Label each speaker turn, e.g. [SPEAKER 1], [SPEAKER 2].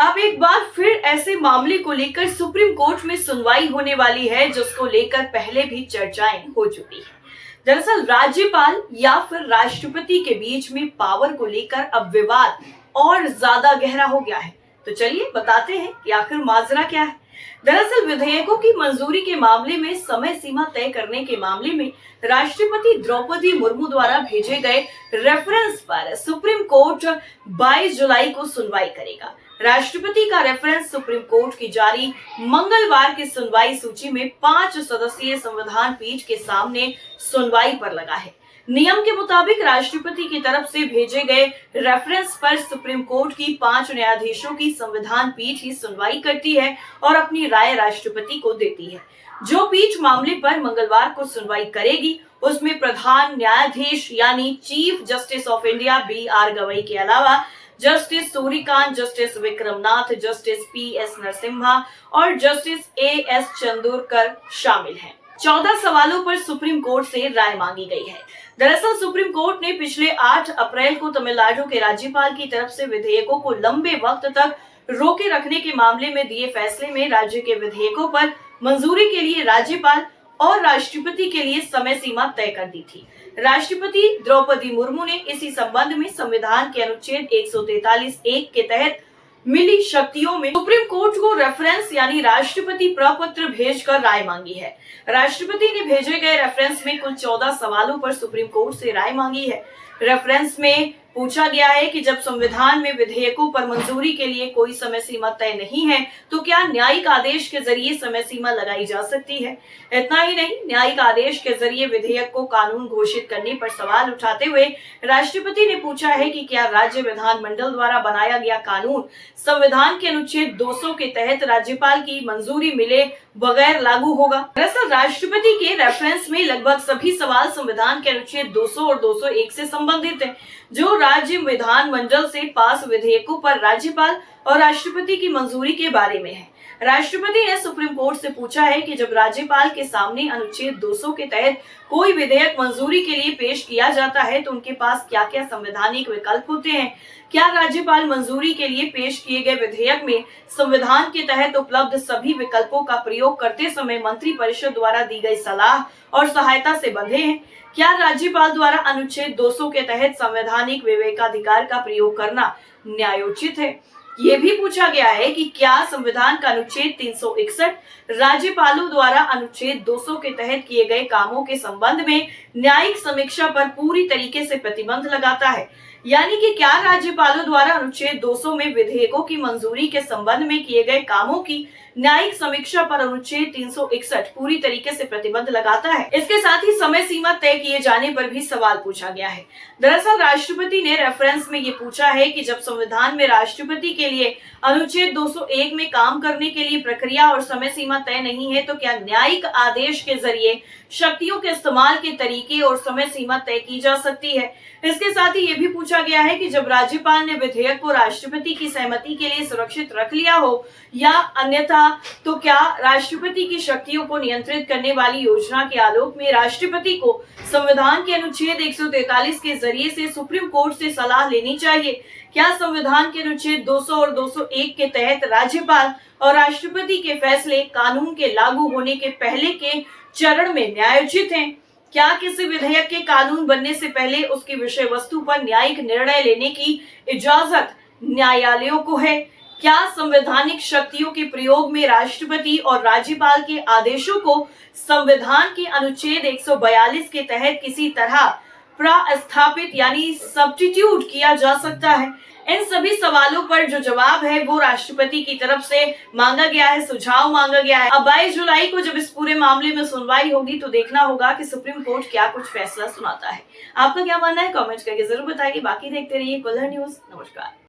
[SPEAKER 1] अब एक बार फिर ऐसे मामले को लेकर सुप्रीम कोर्ट में सुनवाई होने वाली है, जिसको लेकर पहले भी चर्चाएं हो चुकी है। दरअसल राज्यपाल या फिर राष्ट्रपति के बीच में पावर को लेकर अब विवाद और ज्यादा गहरा हो गया है। तो चलिए बताते हैं कि आखिर माजरा क्या है। दरअसल विधेयकों की मंजूरी के मामले में समय सीमा तय करने के मामले में राष्ट्रपति द्रौपदी मुर्मू द्वारा भेजे गए रेफरेंस पर सुप्रीम कोर्ट 22 जुलाई को सुनवाई करेगा। राष्ट्रपति का रेफरेंस सुप्रीम कोर्ट की जारी मंगलवार की सुनवाई सूची में 5 सदस्यीय संविधान पीठ के सामने सुनवाई पर लगा है। नियम के मुताबिक राष्ट्रपति की तरफ से भेजे गए रेफरेंस पर सुप्रीम कोर्ट की 5 न्यायाधीशों की संविधान पीठ ही सुनवाई करती है और अपनी राय राष्ट्रपति को देती है। जो पीठ मामले पर मंगलवार को सुनवाई करेगी, उसमें प्रधान न्यायाधीश यानी chief justice of India BR Gavai के अलावा justice Suryakant, justice Vikram Nath, justice PS Narasimha और जस्टिस AS चंदोरकर शामिल हैं। 14 सवालों पर सुप्रीम कोर्ट से राय मांगी गई है। दरअसल सुप्रीम कोर्ट ने पिछले 8 अप्रैल को तमिलनाडु के राज्यपाल की तरफ से विधेयकों को लंबे वक्त तक रोके रखने के मामले में दिए फैसले में राज्य के विधेयकों पर मंजूरी के लिए राज्यपाल और राष्ट्रपति के लिए समय सीमा तय कर दी थी। राष्ट्रपति द्रौपदी मुर्मू ने इसी संबंध में संविधान के अनुच्छेद 143(1) के तहत मिली शक्तियों में सुप्रीम कोर्ट को रेफरेंस यानी राष्ट्रपति प्रपत्र भेजकर राय मांगी है। राष्ट्रपति ने भेजे गए रेफरेंस में कुल 14 सवालों पर सुप्रीम कोर्ट से राय मांगी है। रेफरेंस में पूछा गया है कि जब संविधान में विधेयकों पर मंजूरी के लिए कोई समय सीमा तय नहीं है, तो क्या न्यायिक आदेश के जरिए समय सीमा लगाई जा सकती है। इतना ही नहीं, न्यायिक आदेश के जरिए विधेयक को कानून घोषित करने पर सवाल उठाते हुए राष्ट्रपति ने पूछा है कि क्या राज्य विधानमंडल द्वारा बनाया गया कानून संविधान के अनुच्छेद 200 के तहत राज्यपाल की मंजूरी मिले बगैर लागू होगा। दरअसल राष्ट्रपति के रेफरेंस में लगभग सभी सवाल संविधान के अनुच्छेद 200 और 201 से संबंधित है, जो राज्य विधानमंडल से पास विधेयकों पर राज्यपाल और राष्ट्रपति की मंजूरी के बारे में है। राष्ट्रपति ने सुप्रीम कोर्ट से पूछा है कि जब राज्यपाल के सामने अनुच्छेद 200 के तहत कोई विधेयक मंजूरी के लिए पेश किया जाता है, तो उनके पास क्या क्या संवैधानिक विकल्प होते हैं। क्या राज्यपाल मंजूरी के लिए पेश किए गए विधेयक में संविधान के तहत उपलब्ध सभी विकल्पों का प्रयोग करते समय मंत्रिपरिषद द्वारा दी गई सलाह और सहायता से बंधे हैं। क्या राज्यपाल द्वारा अनुच्छेद 200 के तहत संवैधानिक विवेकाधिकार का प्रयोग करना न्यायोचित है। ये भी पूछा गया है कि क्या संविधान का अनुच्छेद 361 राज्यपालों द्वारा अनुच्छेद 200 के तहत किए गए कामों के संबंध में न्यायिक समीक्षा पर पूरी तरीके से प्रतिबंध लगाता है, यानी कि क्या राज्यपालों द्वारा अनुच्छेद 200 में विधेयकों की मंजूरी के संबंध में किए गए कामों की न्यायिक समीक्षा पर अनुच्छेद 361 पूरी तरीके से प्रतिबंध लगाता है। इसके साथ ही समय सीमा तय किए जाने पर भी सवाल पूछा गया है। दरअसल राष्ट्रपति ने रेफरेंस में ये पूछा है कि जब संविधान में राष्ट्रपति के लिए अनुच्छेद 201 में काम करने के लिए प्रक्रिया और समय सीमा तय नहीं है, तो क्या न्यायिक आदेश के जरिए शक्तियों के इस्तेमाल के तरीके और समय सीमा तय की जा सकती है। इसके साथ ही ये भी पूछा गया है कि जब राज्यपाल ने विधेयक को राष्ट्रपति की सहमति के लिए सुरक्षित रख लिया हो या अन्यथा, तो क्या राष्ट्रपति की शक्तियों को नियंत्रित करने वाली योजना के आलोक में राष्ट्रपति को संविधान के अनुच्छेद 143 के जरिए से सुप्रीम कोर्ट से सलाह लेनी चाहिए। क्या संविधान के अनुच्छेद 200 और 201 के तहत राज्यपाल और राष्ट्रपति के फैसले कानून के लागू होने के पहले के चरण में न्यायोचित हैं। क्या किसी विधेयक के कानून बनने से पहले उसकी विषय वस्तु पर न्यायिक निर्णय लेने की इजाजत न्यायालयों को है। क्या संवैधानिक शक्तियों के प्रयोग में राष्ट्रपति और राज्यपाल के आदेशों को संविधान के अनुच्छेद 142 के तहत किसी तरह प्रस्थापित यानी सब्स्टिट्यूट किया जा सकता है। इन सभी सवालों पर जो जवाब है वो राष्ट्रपति की तरफ से मांगा गया है, सुझाव मांगा गया है। अब 22 जुलाई को जब इस पूरे मामले में सुनवाई होगी, तो देखना होगा कि सुप्रीम कोर्ट क्या कुछ फैसला सुनाता है। आपका क्या मानना है, कमेंट करके जरूर बताइए। बाकी देखते रहिए कुल्हड़ न्यूज। नमस्कार।